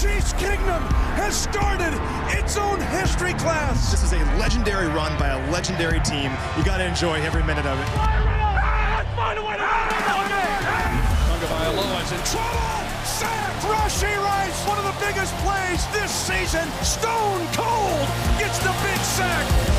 Chiefs Kingdom has started its own history class. This is a legendary run by a legendary team. You got to enjoy every minute of it. Let's find a way to Tagovailoa's in trouble. Sack. Rashee Rice, one of the biggest plays this season. Stone Cold gets the big sack.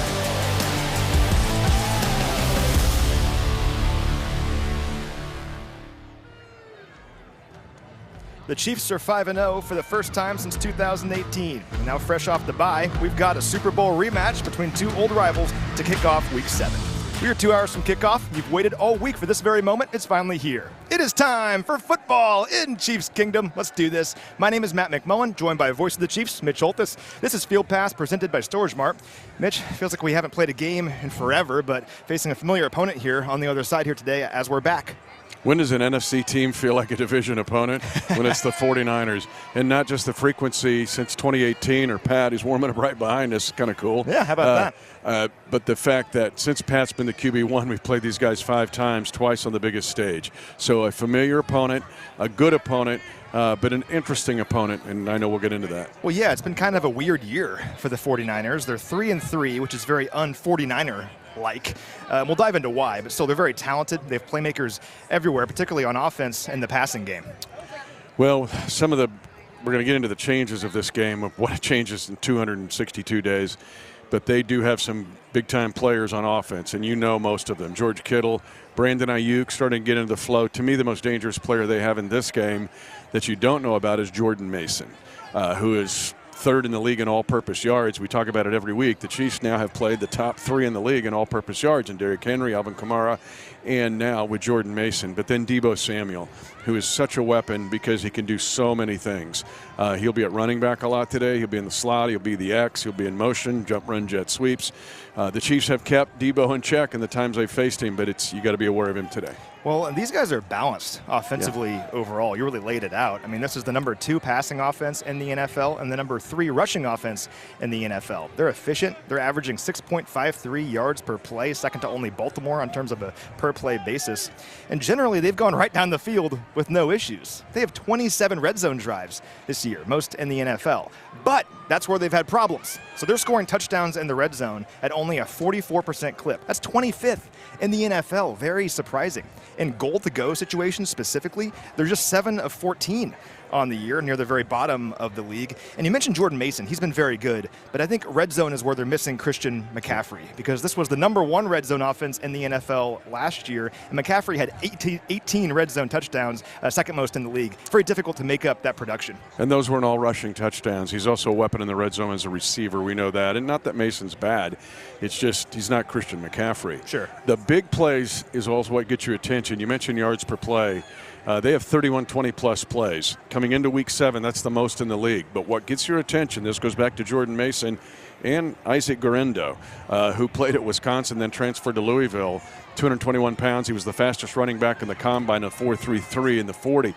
The Chiefs are 5-0 for the first time since 2018. And now fresh off the bye, we've got a Super Bowl rematch between two old rivals to kick off Week 7. We are 2 hours from kickoff. You've waited all week for this very moment. It's finally here. It is time for football in Chiefs Kingdom. Let's do this. My name is Matt McMullen, joined by voice of the Chiefs, Mitch Holthus. This is Field Pass presented by StorageMart. Mitch, feels like we haven't played a game in forever, but facing a familiar opponent here on the other side here today as we're back. When does an NFC team feel like a division opponent? When it's the 49ers. And not just the frequency since 2018 or Pat, who's warming up right behind us. Kind of cool. Yeah, how about that? But the fact that since Pat's been the QB1, we've played these guys 5 times, twice on the biggest stage. So a familiar opponent, a good opponent, but an interesting opponent, and I know we'll get into that. Well, yeah, it's been kind of a weird year for the 49ers. They're 3-3, which is very un-49er-like. We'll dive into why, but still, they're very talented. They have playmakers everywhere, particularly on offense and the passing game. Well, we're going to get into the changes of this game, of what changes in 262 days, but they do have some big-time players on offense, and you know most of them. George Kittle, Brandon Ayuk starting to get into the flow. To me, the most dangerous player they have in this game that you don't know about is Jordan Mason, who is third in the league in all-purpose yards. We talk about it every week. The Chiefs now have played the top 3 in the league in all-purpose yards, and Derrick Henry, Alvin Kamara, and now with Jordan Mason. But then Deebo Samuel, who is such a weapon because he can do so many things. He'll be at running back a lot today. He'll be in the slot. He'll be the X. He'll be in motion, jump, run, jet sweeps. The Chiefs have kept Deebo in check in the times they've faced him, but you got to be aware of him today. Well, and these guys are balanced offensively overall. You really laid it out. I mean, this is the number 2 passing offense in the NFL and the number 3 rushing offense in the NFL. They're efficient. They're averaging 6.53 yards per play, second to only Baltimore in terms of a per-play basis. And generally, they've gone right down the field with no issues. They have 27 red zone drives this year, most in the NFL. But that's where they've had problems. So they're scoring touchdowns in the red zone at only a 44% clip. That's 25th in the NFL. Very surprising. In goal-to-go situations specifically, they're just 7 of 14 on the year, near the very bottom of the league. And you mentioned Jordan Mason. He's been very good, but I think red zone is where they're missing Christian McCaffrey, because this was the number 1 red zone offense in the NFL last year, and McCaffrey had 18 red zone touchdowns, second most in the league. Very difficult to make up that production. And those weren't all rushing touchdowns. He's also a weapon in the red zone as a receiver. We know that. And not that Mason's bad. It's just he's not Christian McCaffrey. Sure. The big plays is also what gets your attention. You mentioned yards per play. They have 31 20-plus plays. Coming into Week 7, that's the most in the league. But what gets your attention, this goes back to Jordan Mason and Isaac Guerendo, who played at Wisconsin, then transferred to Louisville, 221 pounds. He was the fastest running back in the combine, a 4.33 in the 40.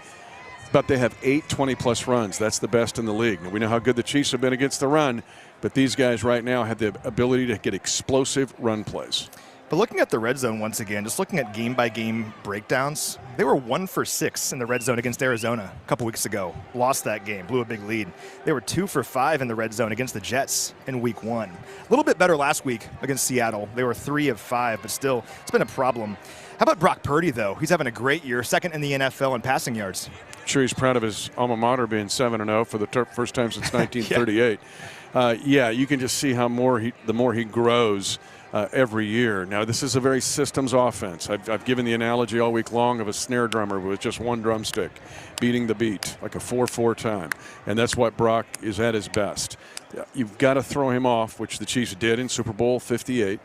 But they have 8 20-plus runs. That's the best in the league. Now, we know how good the Chiefs have been against the run, but these guys right now have the ability to get explosive run plays. But looking at the red zone once again, just looking at game-by-game breakdowns, they were 1 for 6 in the red zone against Arizona a couple weeks ago. Lost that game, blew a big lead. They were 2 for 5 in the red zone against the Jets in Week 1. A little bit better last week against Seattle. They were 3 of 5, but still, it's been a problem. How about Brock Purdy, though? He's having a great year, second in the NFL in passing yards. I'm sure he's proud of his alma mater being 7-0 for the first time since 1938. Yeah, you can just see how the more he grows every year. Now, this is a very systems offense. I've given the analogy all week long of a snare drummer with just one drumstick beating the beat, like a 4/4 time. And that's what Brock is at his best. You've got to throw him off, which the Chiefs did in Super Bowl 58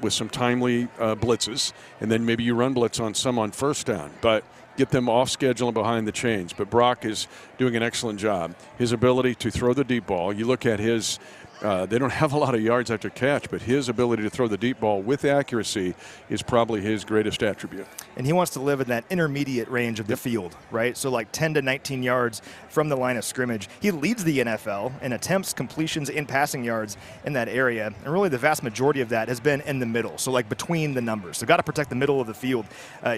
with some timely blitzes. And then maybe you run blitz on some on first down. But get them off schedule and behind the chains. But Brock is doing an excellent job. His ability to throw the deep ball, you look at his They don't have a lot of yards after catch, but his ability to throw the deep ball with accuracy is probably his greatest attribute. And he wants to live in that intermediate range of the field, right? So like 10 to 19 yards from the line of scrimmage. He leads the NFL in attempts, completions, and passing yards in that area. And really the vast majority of that has been in the middle, so like between the numbers. So got to protect the middle of the field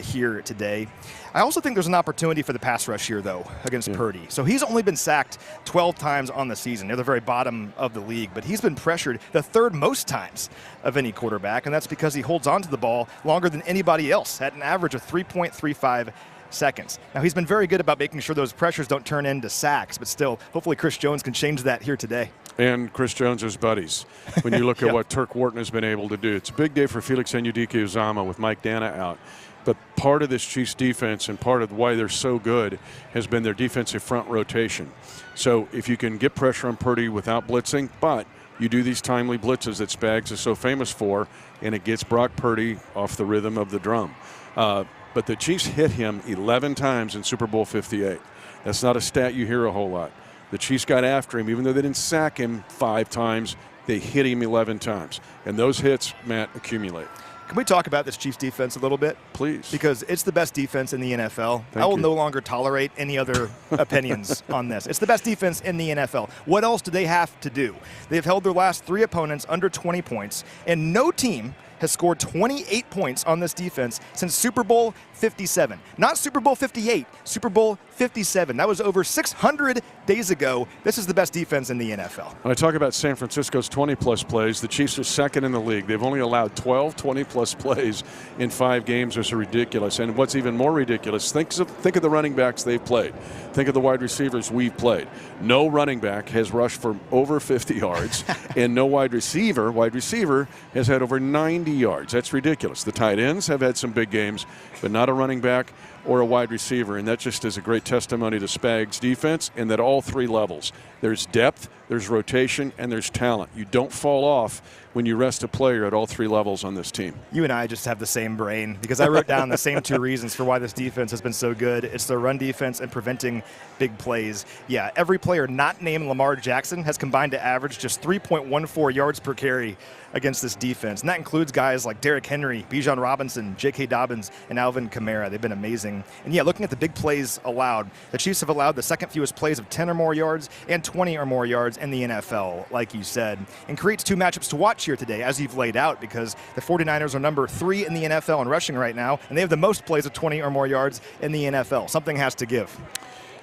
here today. I also think there's an opportunity for the pass rush here, though, against Purdy. So he's only been sacked 12 times on the season. They're the very bottom of the league, but he's been pressured the third most times of any quarterback, and that's because he holds on to the ball longer than anybody else at an average of 3.35 seconds. Now, he's been very good about making sure those pressures don't turn into sacks, but still, hopefully Chris Jones can change that here today. And Chris Jones' buddies. When you look at what Turk Wharton has been able to do, it's a big day for Felix Anudike-Uzomah with Mike Dana out. But part of this Chiefs defense and part of why they're so good has been their defensive front rotation. So if you can get pressure on Purdy without blitzing, but you do these timely blitzes that Spags is so famous for, and it gets Brock Purdy off the rhythm of the drum. But the Chiefs hit him 11 times in Super Bowl 58. That's not a stat you hear a whole lot. The Chiefs got after him. Even though they didn't sack him 5 times, they hit him 11 times. And those hits, Matt, accumulate. Can we talk about this Chiefs defense a little bit? Please. Because it's the best defense in the NFL. I will no longer tolerate any other opinions on this. It's the best defense in the NFL. What else do they have to do? They've held their last 3 opponents under 20 points, and no team has scored 28 points on this defense since Super Bowl 57. Not Super Bowl 58, Super Bowl 57. That was over 600 days ago. This is the best defense in the NFL. When I talk about San Francisco's 20-plus plays, the Chiefs are second in the league. They've only allowed 12 20-plus plays in 5 games. It's ridiculous. And what's even more ridiculous, think of the running backs they've played. Think of the wide receivers we've played. No running back has rushed for over 50 yards, and no wide receiver has had over 90 yards. That's ridiculous. The tight ends have had some big games, but not a running back or a wide receiver, and that just is a great testimony to Spags' defense, and that all 3 levels. There's depth, there's rotation, and there's talent. You don't fall off when you rest a player at all 3 levels on this team. You and I just have the same brain, because I wrote down the same 2 reasons for why this defense has been so good. It's the run defense and preventing big plays. Yeah, every player not named Lamar Jackson has combined to average just 3.14 yards per carry against this defense. And that includes guys like Derrick Henry, Bijan Robinson, J.K. Dobbins, and Alvin Kamara. They've been amazing. And yeah, looking at the big plays allowed, the Chiefs have allowed the second fewest plays of 10 or more yards and 20 or more yards in the NFL, like you said. And creates 2 matchups to watch here today, as you've laid out, because the 49ers are number 3 in the NFL in rushing right now, and they have the most plays of 20 or more yards in the NFL. Something has to give.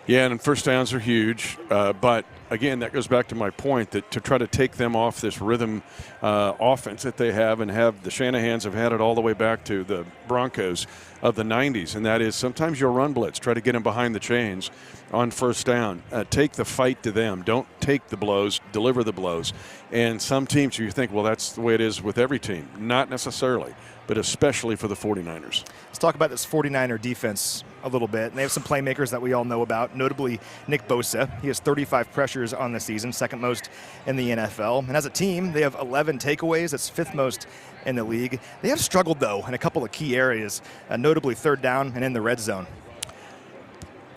Yeah, and first downs are huge, but again, that goes back to my point that to try to take them off this rhythm offense that they have, and have the Shanahans have had it all the way back to the Broncos of the 90s, and that is sometimes you'll run blitz, try to get them behind the chains on first down. Take the fight to them. Don't take the blows, deliver the blows. And some teams you think, well, that's the way it is with every team. Not necessarily, but especially for the 49ers. Let's talk about this 49er defense a little bit. And they have some playmakers that we all know about, notably Nick Bosa. He has 35 pressures on the season, second most in the NFL. And as a team, they have 11 takeaways. That's 5th most in the league. They have struggled, though, in a couple of key areas, notably third down and in the red zone.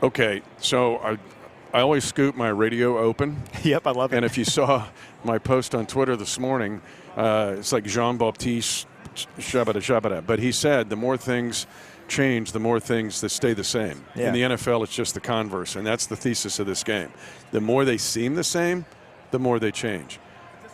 Okay, so I always scoop my radio open. Yep, I love it. And if you saw my post on Twitter this morning, it's like Jean-Baptiste Shabada. But he said the more things change, the more things that stay the same. Yeah. In the NFL, it's just the converse, and that's the thesis of this game. The more they seem the same, the more they change.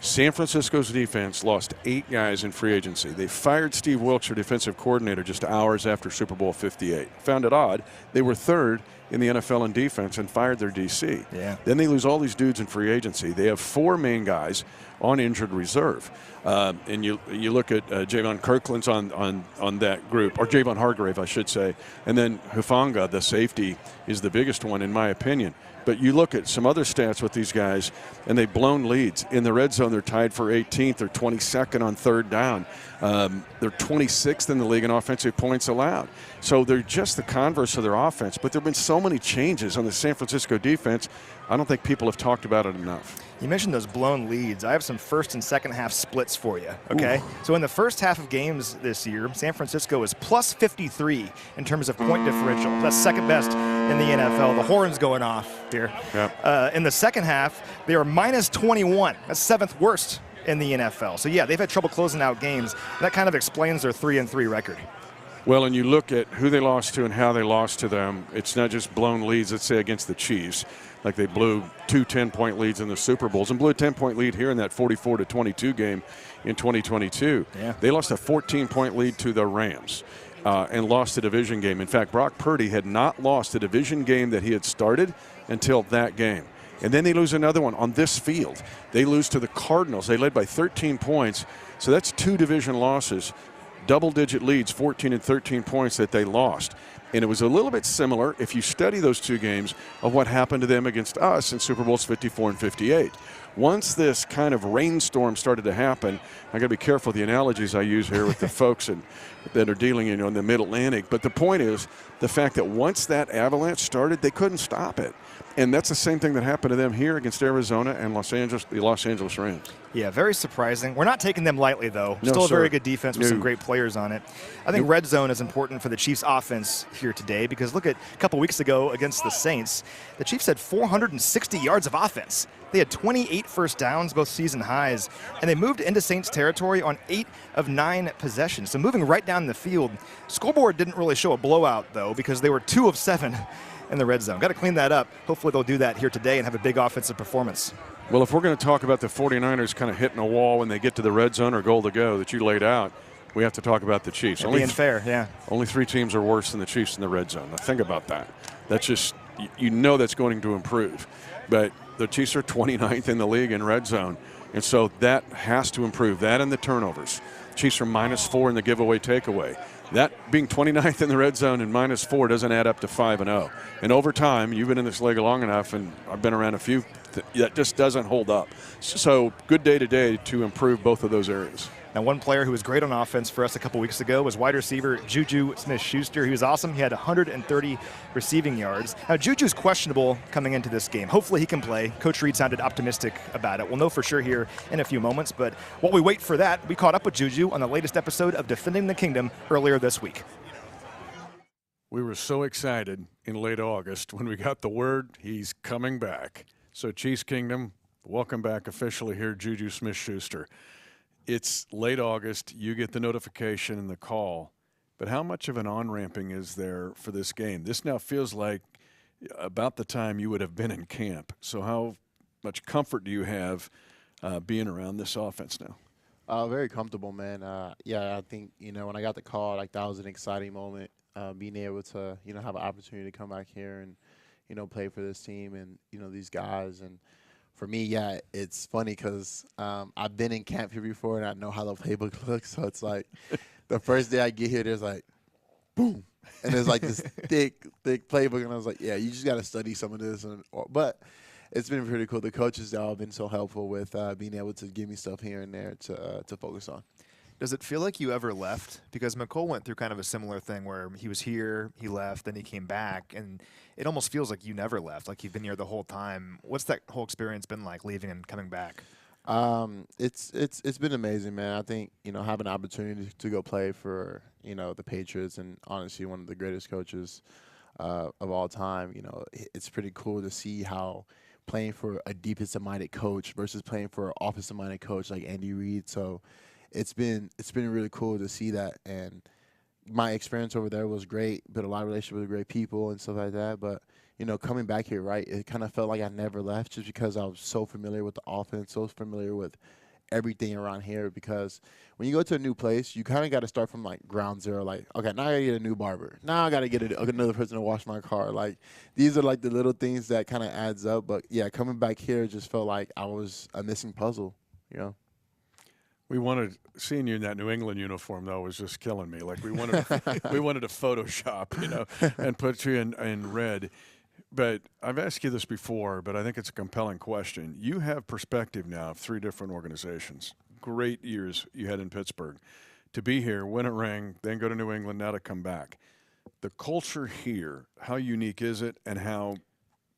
San Francisco's defense lost 8 guys in free agency. They fired Steve Wilkes, their defensive coordinator, just hours after Super Bowl 58. Found it odd. They were 3rd in the NFL in defense and fired their DC. Yeah. Then they lose all these dudes in free agency. They have 4 main guys on injured reserve. And you look at Javon Kirkland's on that group, or Javon Hargrave, I should say. And then Hufanga, the safety, is the biggest one in my opinion. But you look at some other stats with these guys, and they've blown leads. In the red zone, they're tied for 18th. They're 22nd on third down. They're 26th in the league in offensive points allowed. So they're just the converse of their offense. But there have been so many changes on the San Francisco defense, I don't think people have talked about it enough. You mentioned those blown leads. I have some first and second half splits for you, okay? Ooh. So in the first half of games this year, San Francisco is plus 53 in terms of point differential. That's second best in the NFL. The horn's going off here. Yep. In the second half, they are minus 21. That's 7th worst in the NFL. So, yeah, they've had trouble closing out games. That kind of explains their 3-3 record. Well, and you look at who they lost to and how they lost to them. It's not just blown leads, let's say, against the Chiefs. Like they blew 2 10-point leads in the Super Bowls and blew a 10-point lead here in that 44-22 game in 2022. Yeah. They lost a 14-point lead to the Rams and lost a division game. In fact, Brock Purdy had not lost a division game that he had started until that game. And then they lose another one on this field. They lose to the Cardinals. They led by 13 points. So that's 2 division losses, double-digit leads, 14 and 13 points that they lost. And it was a little bit similar, if you study those 2 games, of what happened to them against us in Super Bowls 54 and 58. Once this kind of rainstorm started to happen, I got to be careful the analogies I use here with the folks that are dealing in the Mid-Atlantic. But the point is the fact that once that avalanche started, they couldn't stop it. And that's the same thing that happened to them here against Arizona and the Los Angeles Rams. Yeah, very surprising. We're not taking them lightly, though. No, Still a sir. very good defense with some great players on it. I think red zone is important for the Chiefs' offense here today because look at a couple weeks ago against the Saints, the Chiefs had 460 yards of offense. They had 28 first downs, both season highs, and they moved into Saints territory on 8 of 9 possessions. So moving right down the field. Scoreboard didn't really show a blowout, though, because they were 2 of 7 in the red zone. Got to clean that up. Hopefully they'll do that here today and have a big offensive performance. Well, if we're going to talk about the 49ers kind of hitting a wall when they get to the red zone or goal to go that you laid out, we have to talk about the Chiefs. Being fair, yeah. Only 3 teams are worse than the Chiefs in the red zone. Now think about that. That's just, that's going to improve. But the Chiefs are 29th in the league in red zone. And so that has to improve. That and the turnovers. Chiefs are -4 in the giveaway takeaway. That being 29th in the red zone and -4 doesn't add up to 5-0. And over time, you've been in this league long enough, and I've been around a few, that just doesn't hold up. So good day today to improve both of those areas. Now, one player who was great on offense for us a couple weeks ago was wide receiver Juju Smith-Schuster. He was awesome. He had 130 receiving yards. Now, Juju's questionable coming into this game. Hopefully he can play. Coach Reed sounded optimistic about it. We'll know for sure here in a few moments. But while we wait for that, we caught up with Juju on the latest episode of Defending the Kingdom earlier this week. We were so excited in late August when we got the word he's coming back. So Chiefs Kingdom, welcome back officially here, Juju Smith-Schuster. It's late August, you get the notification and the call, but how much of an on-ramping is there for this game? This now feels like about the time you would have been in camp. So how much comfort do you have being around this offense now? Very comfortable, man. Yeah, I think, when I got the call, like that was an exciting moment, being able to, have an opportunity to come back here and, play for this team and, these guys. And for me, yeah, it's funny because I've been in camp here before and I know how the playbook looks. So it's like the first day I get here, there's like, boom. And there's like this thick playbook. And I was like, yeah, you just got to study some of this. But it's been pretty cool. The coaches have been so helpful with being able to give me stuff here and there to focus on. Does it feel like you ever left? Because McCole went through kind of a similar thing where he was here, he left, then he came back, and it almost feels like you never left, like you've been here the whole time. What's that whole experience been like, leaving and coming back? It's been amazing, man. I think, having an opportunity to go play for, the Patriots and honestly one of the greatest coaches of all time, it's pretty cool to see how playing for a defensive-minded coach versus playing for an offensive-minded coach like Andy Reid. So it's been really cool to see that, and my experience over there was great, built a lot of relationships with great people and stuff like that. But coming back here, right, it kind of felt like I never left just because I was so familiar with the offense, so familiar with everything around here. Because when you go to a new place, you kind of got to start from like ground zero. Like, okay, now I got to get a new barber. Now I got to get another person to wash my car. Like, these are like the little things that kind of adds up. But yeah, coming back here just felt like I was a missing puzzle. Seeing you in that New England uniform, though, was just killing me. Like, we wanted to Photoshop, and put you in red. But I've asked you this before, but I think it's a compelling question. You have perspective now of 3 different organizations. Great years you had in Pittsburgh. To be here, win a ring, then go to New England, now to come back. The culture here, how unique is it, and how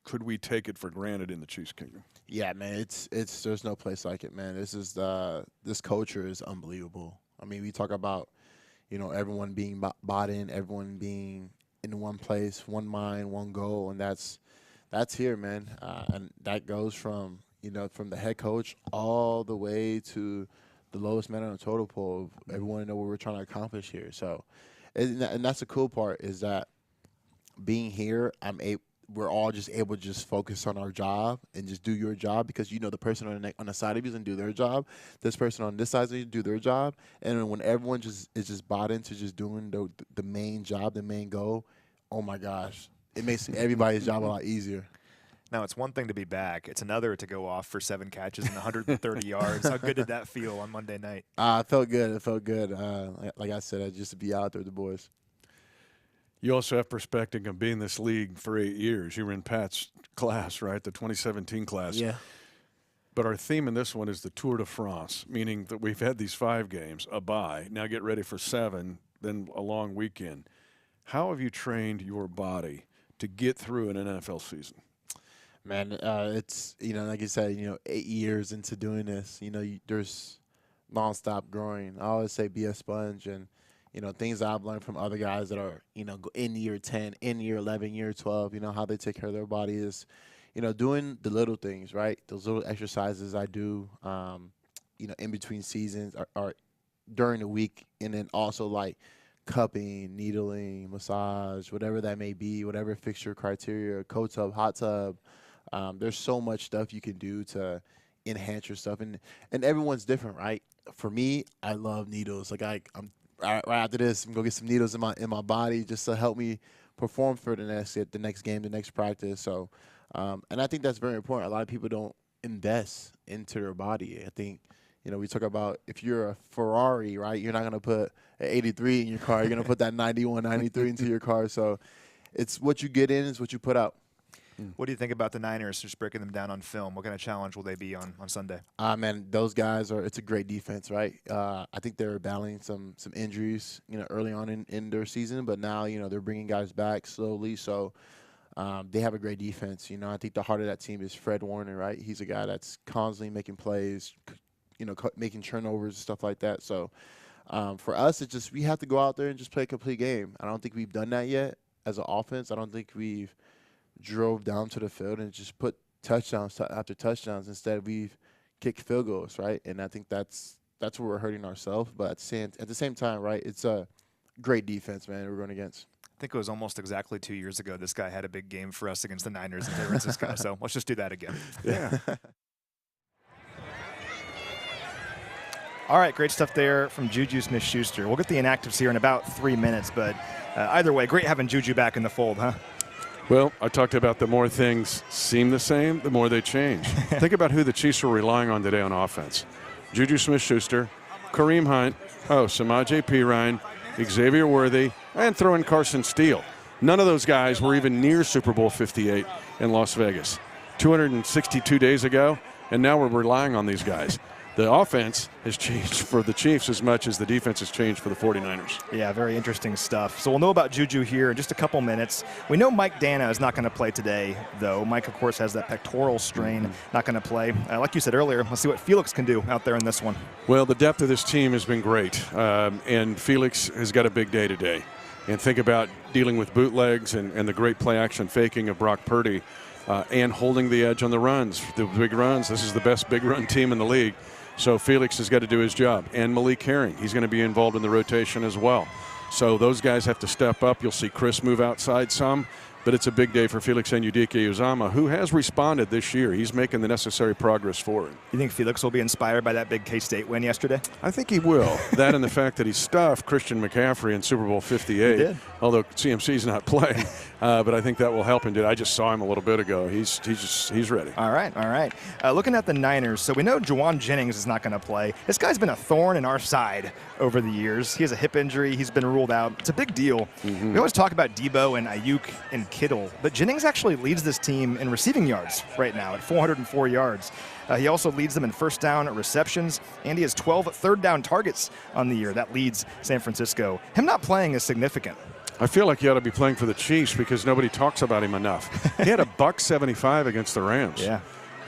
could we take it for granted in the Chiefs Kingdom? Yeah, man, it's there's no place like it, man. This culture is unbelievable. I mean, we talk about, everyone being bought in, everyone being, in one place, one mind, one goal, and that's here, man. And that goes from from the head coach all the way to the lowest man on the total pole. Everyone know what we're trying to accomplish here. So, and that's the cool part is that being here, we're all just able to just focus on our job and just do your job because the person on the side of you is going to do their job. This person on this side is going to do their job. And when everyone is just bought into just doing the main job, the main goal, oh, my gosh, it makes everybody's job a lot easier. Now, it's one thing to be back. It's another to go off for 7 catches and 130 yards. How good did that feel on Monday night? It felt good. It felt good. Like I said, just to be out there with the boys. You also have perspective of being in this league for 8 years. You were in Pat's class, right, the 2017 class. Yeah. But our theme in this one is the Tour de France, meaning that we've had these 5 games, a bye, now get ready for 7, then a long weekend. How have you trained your body to get through an NFL season? Man, it's, like you said, 8 years into doing this, there's nonstop growing. I always say be a sponge, and things that I've learned from other guys that are, in year 10, in year 11, year 12, how they take care of their body is, doing the little things, right? Those little exercises I do, in between seasons or during the week, and then also like cupping, needling, massage, whatever that may be, whatever fixture criteria, cold tub, hot tub. There's so much stuff you can do to enhance your stuff, and everyone's different, right? For me, I love needles. Like I'm right after this, I'm gonna get some needles in my body just to help me perform for the next game, the next practice. So, and I think that's very important. A lot of people don't invest into their body. I think we talk about if you're a Ferrari, right? You're not gonna put an 83 in your car. You're gonna put that 91, 93 into your car. So, it's what you get in is what you put out. What do you think about the Niners, just breaking them down on film? What kind of challenge will they be on Sunday? Man, those guys it's a great defense, right? I think they're battling some injuries, early on in their season, but now, they're bringing guys back slowly. So they have a great defense. I think the heart of that team is Fred Warner, right? He's a guy that's constantly making plays, making turnovers and stuff like that. So for us, it's just we have to go out there and just play a complete game. I don't think we've done that yet as an offense. I don't think we've drove down to the field and just put touchdowns after touchdowns. Instead, we've kicked field goals, right? And I think that's where we're hurting ourselves. But at the same time, right, it's a great defense, man, we're going against. I think it was almost exactly 2 years ago this guy had a big game for us against the Niners in San Francisco. So let's just do that again. Yeah. All right, great stuff there from Juju Smith-Schuster. We'll get the inactives here in about 3 minutes, but either way, great having Juju back in the fold, huh? Well, I talked about the more things seem the same, the more they change. Think about who the Chiefs are relying on today on offense. Juju Smith-Schuster, Kareem Hunt, Samaje Perine, Xavier Worthy, and throw in Carson Steele. None of those guys were even near Super Bowl 58 in Las Vegas 262 days ago, and now we're relying on these guys. The offense has changed for the Chiefs as much as the defense has changed for the 49ers. Yeah, very interesting stuff. So we'll know about Juju here in just a couple minutes. We know Mike Dana is not going to play today, though. Mike, of course, has that pectoral strain, not going to play. Like you said earlier, let's see what Felix can do out there in this one. Well, the depth of this team has been great, and Felix has got a big day today. And think about dealing with bootlegs and the great play-action faking of Brock Purdy and holding the edge on the runs, the big runs. This is the best big run team in the league. So Felix has got to do his job. And Malik Herring, he's going to be involved in the rotation as well. So those guys have to step up. You'll see Chris move outside some. But it's a big day for Felix Anudike-Uzomah, who has responded this year. He's making the necessary progress forward. You think Felix will be inspired by that big K-State win yesterday? I think he will. That and the fact that he stuffed Christian McCaffrey in Super Bowl 58. He did. Although CMC's not playing. But I think that will help him. I just saw him a little bit ago. He's ready. All right. Looking at the Niners, so we know Juwan Jennings is not going to play. This guy's been a thorn in our side over the years. He has a hip injury. He's been ruled out. It's a big deal. We always talk about Debo and Ayuk and Kittle, but Jennings actually leads this team in receiving yards right now at 404 yards. He also leads them in first down receptions, and he has 12 third down targets on the year. That leads San Francisco. Him not playing is significant. I feel like he ought to be playing for the Chiefs because nobody talks about him enough. He had a $175 against the Rams. Yeah.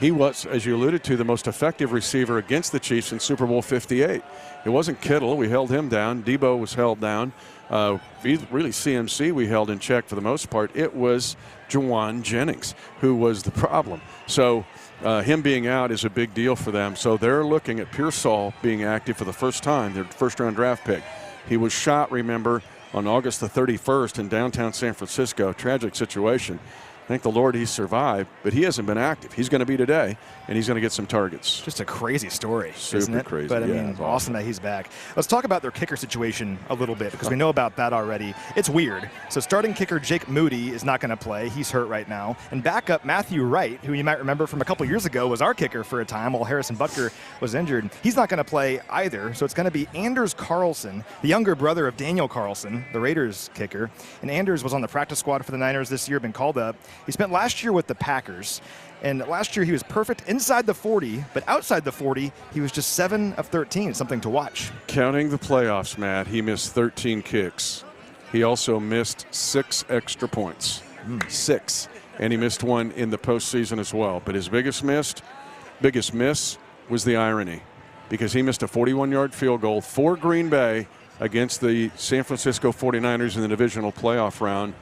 he was, as you alluded to, the most effective receiver against the Chiefs in Super Bowl 58. It wasn't Kittle. We held him down. Debo was held down. Really, CMC we held in check for the most part. It was Jawan Jennings who was the problem. So him being out is a big deal for them. So they're looking at Pearsall being active for the first time, their first-round draft pick. He was shot, remember, on August the 31st in downtown San Francisco. Tragic situation. Thank the Lord he survived, but he hasn't been active. He's going to be today, and he's going to get some targets. Just a crazy story, Super isn't it? crazy. But, I Yeah, mean, it's awesome that he's back. Let's talk about their kicker situation a little bit because we know about that already. It's weird. So starting kicker Jake Moody is not going to play. He's hurt right now. And backup Matthew Wright, who you might remember from a couple years ago, was our kicker for a time while Harrison Butker was injured. He's not going to play either. So it's going to be Anders Carlson, the younger brother of Daniel Carlson, the Raiders kicker. And Anders was on the practice squad for the Niners this year, been called up. He spent last year with the Packers. And last year he was perfect inside the 40, but outside the 40, he was just 7 of 13, something to watch. Counting the playoffs, Matt, he missed 13 kicks. He also missed 6 extra points. 6. And he missed 1 in the postseason as well. But his biggest miss was the irony, because he missed a 41-yard field goal for Green Bay against the San Francisco 49ers in the divisional playoff round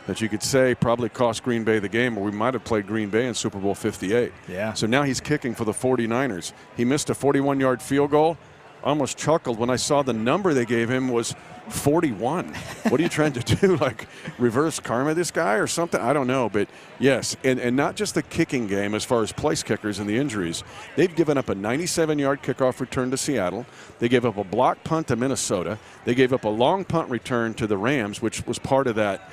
that you could say probably cost Green Bay the game, or we might have played Green Bay in Super Bowl 58. Yeah. So now he's kicking for the 49ers. He missed a 41-yard field goal. I almost chuckled when I saw the number they gave him was 41. What are you trying to do, like reverse karma this guy or something? I don't know, but yes, and not just the kicking game as far as place kickers and the injuries. They've given up a 97-yard kickoff return to Seattle. They gave up a block punt to Minnesota. They gave up a long punt return to the Rams, which was part of that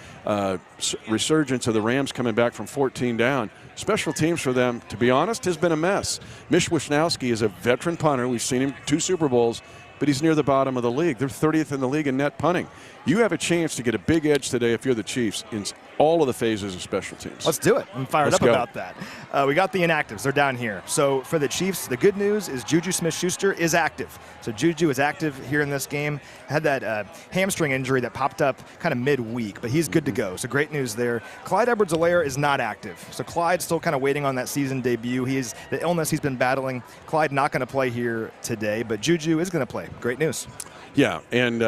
resurgence of the Rams coming back from 14 down. Special teams for them, to be honest, has been a mess. Mitch Wisnowski is a veteran punter. We've seen him 2 Super Bowls, but he's near the bottom of the league. They're 30th in the league in net punting. You have a chance to get a big edge today if you're the Chiefs in all of the phases of special teams. Let's do it. I'm fired up go. about that. We got the inactives. They're down here. So for the Chiefs, the good news is Juju Smith-Schuster is active. So Juju is active here in this game. Had that hamstring injury that popped up kind of midweek, but he's good to go. So great news there. Clyde Edwards-Helaire is not active. So Clyde's still kind of waiting on that season debut. The illness he's been battling. Clyde not going to play here today, but Juju is going to play. Great news. Yeah, and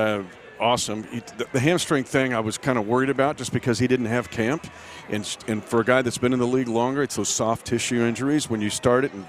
awesome. The hamstring thing I was kind of worried about just because he didn't have camp. And for a guy that's been in the league longer, it's those soft tissue injuries when you start it and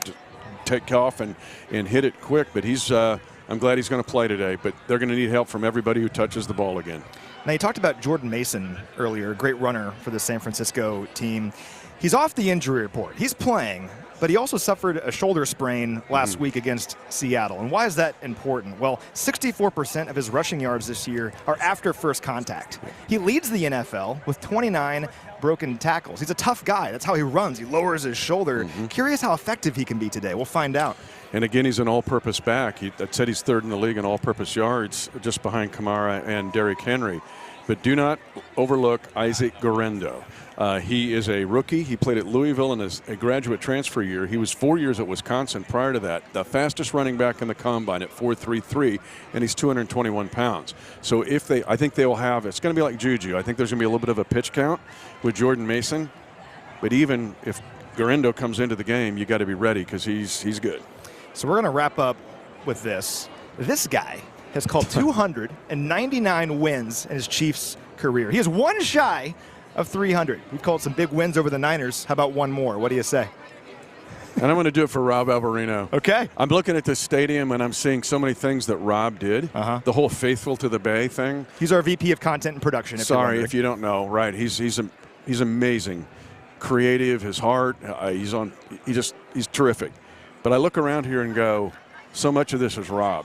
take off and hit it quick. But I'm glad he's going to play today. But they're going to need help from everybody who touches the ball again. Now, you talked about Jordan Mason earlier, great runner for the San Francisco team. He's off the injury report. He's playing, but he also suffered a shoulder sprain last week against Seattle. And why is that important? Well, 64% of his rushing yards this year are after first contact. He leads the NFL with 29 broken tackles. He's a tough guy. That's how he runs. He lowers his shoulder. Curious how effective he can be today. We'll find out. And again, he's an all-purpose back. I said he's 3rd in the league in all-purpose yards, just behind Kamara and Derrick Henry. But do not overlook Isaac Guerendo. He is a rookie. He played at Louisville in a graduate transfer year. He was 4 years at Wisconsin prior to that. The fastest running back in the combine at 4.33, and he's 221 pounds. So I think they will have, it's going to be like Juju. I think there's going to be a little bit of a pitch count with Jordan Mason. But even if Guerendo comes into the game, you got to be ready because he's good. So we're going to wrap up with this. This guy has called 299 wins in his Chiefs career. He is one shy of 300. We've called some big wins over the Niners. How about one more? What do you say? And I'm going to do it for Rob Alvarino. Okay. I'm looking at this stadium and I'm seeing so many things that Rob did. The whole Faithful to the Bay thing. He's our VP of Content and Production. Sorry if you don't know. Right. He's amazing. Creative. His heart. He's terrific. But I look around here and go, so much of this is Rob.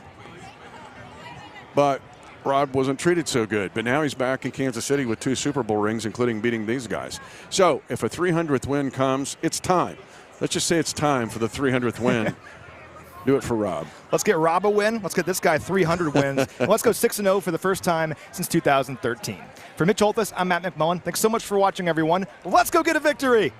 But Rob wasn't treated so good. But now he's back in Kansas City with 2 Super Bowl rings, including beating these guys. So if a 300th win comes, it's time. Let's just say it's time for the 300th win. Do it for Rob. Let's get Rob a win. Let's get this guy 300 wins. And let's go 6-0 for the first time since 2013. For Mitch Holthus, I'm Matt McMullen. Thanks so much for watching, everyone. Let's go get a victory.